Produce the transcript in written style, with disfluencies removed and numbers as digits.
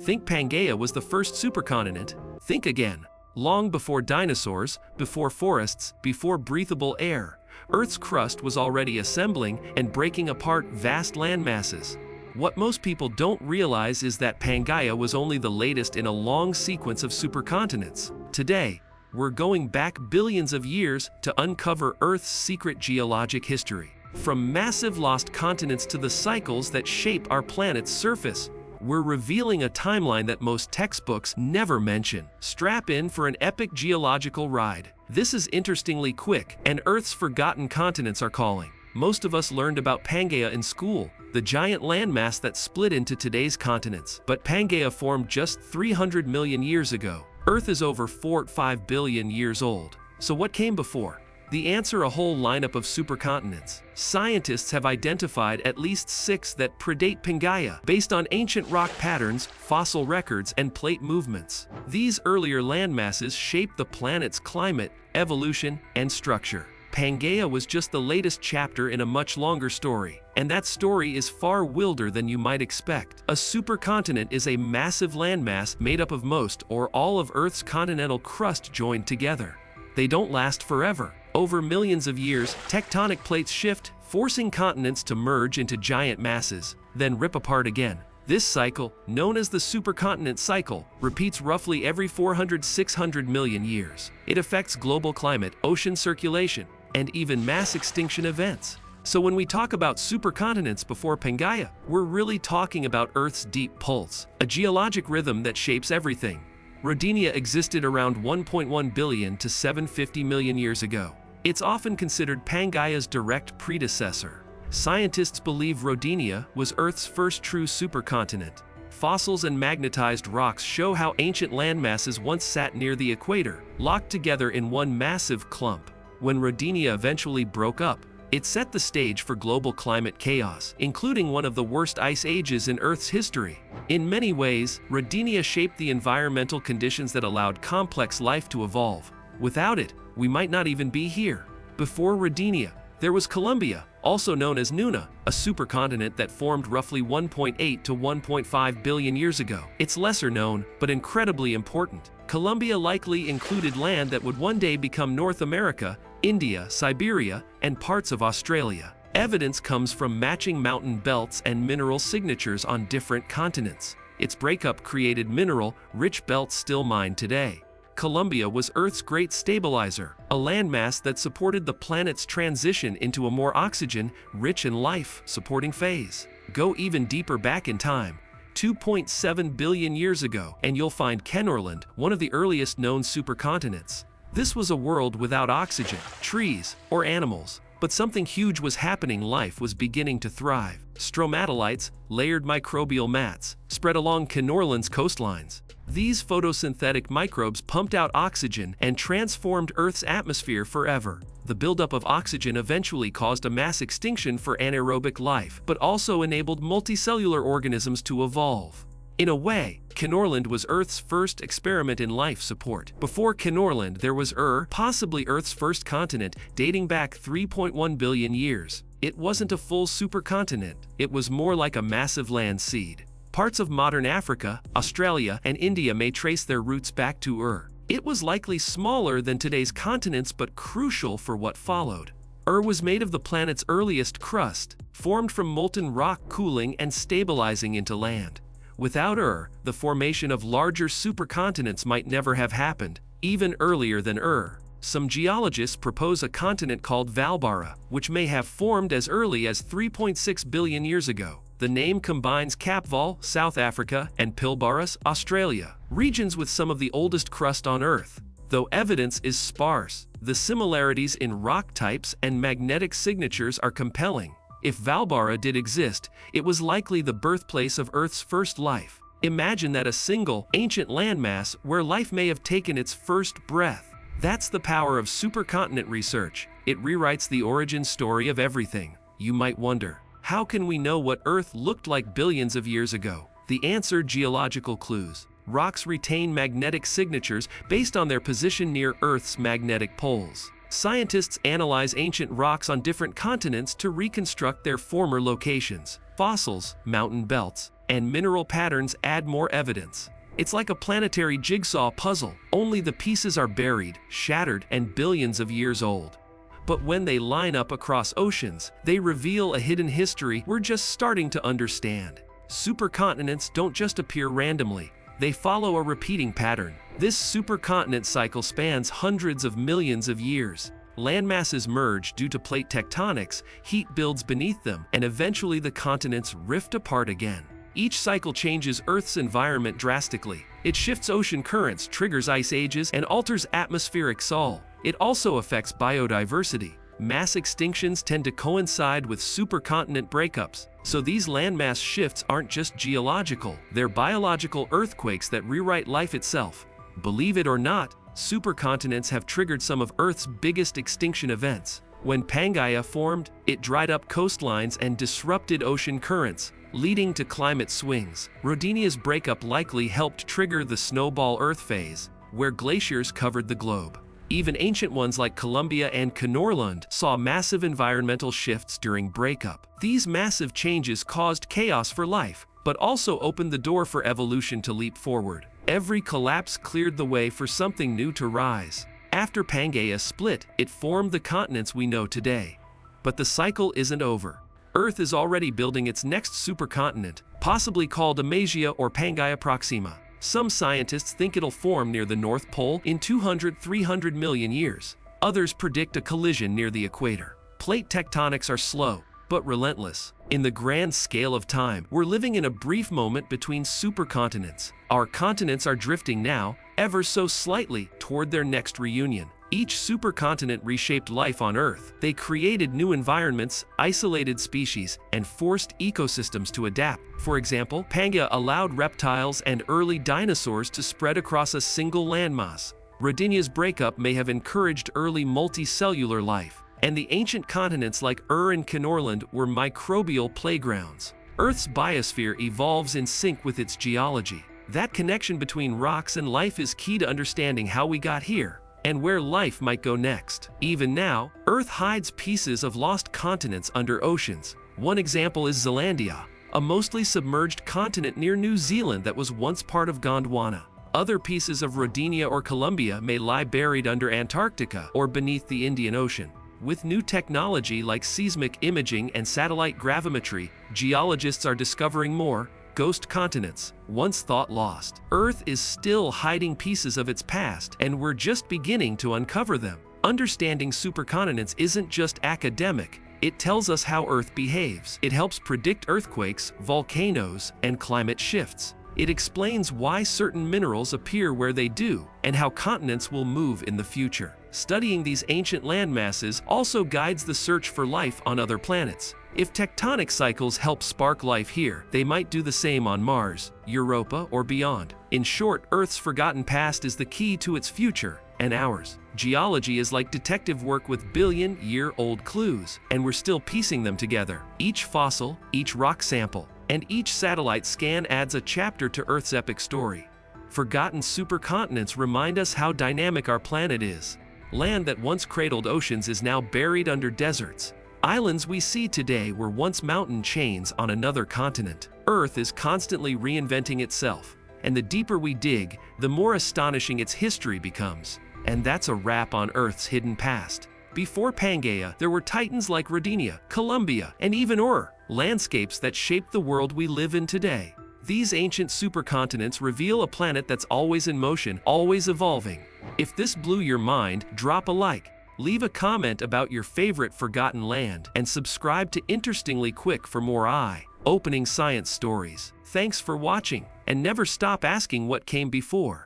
Think Pangaea was the first supercontinent? Think again. Long before dinosaurs, before forests, before breathable air, Earth's crust was already assembling and breaking apart vast landmasses. What most people don't realize is that Pangaea was only the latest in a long sequence of supercontinents. Today, we're going back billions of years to uncover Earth's secret geologic history. From massive lost continents to the cycles that shape our planet's surface, we're revealing a timeline that most textbooks never mention. Strap in for an epic geological ride. This is interestingly quick, and Earth's forgotten continents are calling. Most of us learned about Pangaea in school, the giant landmass that split into today's continents. But Pangaea formed just 300 million years ago. Earth is over 4.5 billion years old. So what came before? The answer: a whole lineup of supercontinents. Scientists have identified at least 6 that predate Pangaea, based on ancient rock patterns, fossil records, and plate movements. These earlier landmasses shaped the planet's climate, evolution, and structure. Pangaea was just the latest chapter in a much longer story, and that story is far wilder than you might expect. A supercontinent is a massive landmass made up of most or all of Earth's continental crust joined together. They don't last forever. Over millions of years, tectonic plates shift, forcing continents to merge into giant masses, then rip apart again. This cycle, known as the supercontinent cycle, repeats roughly every 400–600 million years. It affects global climate, ocean circulation, and even mass extinction events. So when we talk about supercontinents before Pangaea, we're really talking about Earth's deep pulse, a geologic rhythm that shapes everything. Rodinia existed around 1.1 billion to 750 million years ago. It's often considered Pangaea's direct predecessor. Scientists believe Rodinia was Earth's first true supercontinent. Fossils and magnetized rocks show how ancient landmasses once sat near the equator, locked together in one massive clump. When Rodinia eventually broke up, it set the stage for global climate chaos, including one of the worst ice ages in Earth's history. In many ways, Rodinia shaped the environmental conditions that allowed complex life to evolve. Without it, we might not even be here. Before Rodinia, there was Columbia, also known as Nuna, a supercontinent that formed roughly 1.8 to 1.5 billion years ago. It's lesser known, but incredibly important. Columbia likely included land that would one day become North America, India, Siberia, and parts of Australia. Evidence comes from matching mountain belts and mineral signatures on different continents. Its breakup created mineral-rich belts still mined today. Columbia was Earth's great stabilizer, a landmass that supported the planet's transition into a more oxygen-rich and life-supporting phase. Go even deeper back in time, 2.7 billion years ago, and you'll find Kenorland, one of the earliest known supercontinents. This was a world without oxygen, trees, or animals. But something huge was happening. Life was beginning to thrive. Stromatolites, layered microbial mats, spread along Kenorland's coastlines. These photosynthetic microbes pumped out oxygen and transformed Earth's atmosphere forever. The buildup of oxygen eventually caused a mass extinction for anaerobic life, but also enabled multicellular organisms to evolve. In a way, Kenorland was Earth's first experiment in life support. Before Kenorland, there was possibly Earth's first continent, dating back 3.1 billion years. It wasn't a full supercontinent. It was more like a massive land seed. Parts of modern Africa, Australia, and India may trace their roots back to It was likely smaller than today's continents, but crucial for what followed. Was made of the planet's earliest crust, formed from molten rock cooling and stabilizing into land. Without the formation of larger supercontinents might never have happened. Even earlier than some geologists propose a continent called Valbara, which may have formed as early as 3.6 billion years ago. The name combines Kapval, South Africa, and Pilbaras, Australia, regions with some of the oldest crust on Earth. Though evidence is sparse, the similarities in rock types and magnetic signatures are compelling. If Valbara did exist, it was likely the birthplace of Earth's first life. Imagine that: a single, ancient landmass where life may have taken its first breath. That's the power of supercontinent research. It rewrites the origin story of everything. You might wonder, how can we know what Earth looked like billions of years ago? The answer: geological clues. Rocks retain magnetic signatures based on their position near Earth's magnetic poles. Scientists analyze ancient rocks on different continents to reconstruct their former locations. Fossils, mountain belts, and mineral patterns add more evidence. It's like a planetary jigsaw puzzle, only the pieces are buried, shattered, and billions of years old. But when they line up across oceans, they reveal a hidden history we're just starting to understand. Supercontinents don't just appear randomly. They follow a repeating pattern. This supercontinent cycle spans hundreds of millions of years. Landmasses merge due to plate tectonics, heat builds beneath them, and eventually the continents rift apart again. Each cycle changes Earth's environment drastically. It shifts ocean currents, triggers ice ages, and alters atmospheric sol. It also affects biodiversity. Mass extinctions tend to coincide with supercontinent breakups, so these landmass shifts aren't just geological, they're biological earthquakes that rewrite life itself. Believe it or not, supercontinents have triggered some of Earth's biggest extinction events. When Pangaea formed, it dried up coastlines and disrupted ocean currents, leading to climate swings. Rodinea's breakup likely helped trigger the snowball Earth phase, where glaciers covered the globe. Even ancient ones like Columbia and Knorrland saw massive environmental shifts during breakup. These massive changes caused chaos for life, but also opened the door for evolution to leap forward. Every collapse cleared the way for something new to rise. After Pangaea split, it formed the continents we know today. But the cycle isn't over. Earth is already building its next supercontinent, possibly called Amasia or Pangaea Proxima. Some scientists think it'll form near the North Pole in 200–300 million years. Others predict a collision near the equator. Plate tectonics are slow, but relentless. In the grand scale of time, we're living in a brief moment between supercontinents. Our continents are drifting now, ever so slightly, toward their next reunion. Each supercontinent reshaped life on Earth. They created new environments, isolated species, and forced ecosystems to adapt. For example, Pangaea allowed reptiles and early dinosaurs to spread across a single landmass. Rodinea's breakup may have encouraged early multicellular life, and the ancient continents like and Knorrland were microbial playgrounds. Earth's biosphere evolves in sync with its geology. That connection between rocks and life is key to understanding how we got here and where life might go next. Even now, Earth hides pieces of lost continents under oceans. One example is Zealandia, a mostly submerged continent near New Zealand that was once part of Gondwana. Other pieces of Rodinia or Columbia may lie buried under Antarctica or beneath the Indian Ocean. With new technology like seismic imaging and satellite gravimetry, geologists are discovering more ghost continents, once thought lost. Earth is still hiding pieces of its past, and we're just beginning to uncover them. Understanding supercontinents isn't just academic, it tells us how Earth behaves. It helps predict earthquakes, volcanoes, and climate shifts. It explains why certain minerals appear where they do, and how continents will move in the future. Studying these ancient landmasses also guides the search for life on other planets. If tectonic cycles help spark life here, they might do the same on Mars, Europa, or beyond. In short, Earth's forgotten past is the key to its future, and ours. Geology is like detective work with billion-year-old clues, and we're still piecing them together. Each fossil, each rock sample, and each satellite scan adds a chapter to Earth's epic story. Forgotten supercontinents remind us how dynamic our planet is. Land that once cradled oceans is now buried under deserts. Islands we see today were once mountain chains on another continent. Earth is constantly reinventing itself, and the deeper we dig, the more astonishing its history becomes. And that's a wrap on Earth's hidden past. Before Pangaea, there were titans like Rodinia, Columbia, and even landscapes that shaped the world we live in today. These ancient supercontinents reveal a planet that's always in motion, always evolving. If this blew your mind, drop a like, leave a comment about your favorite forgotten land, and subscribe to Interestingly Quick for more eye-opening science stories. Thanks for watching, and never stop asking what came before.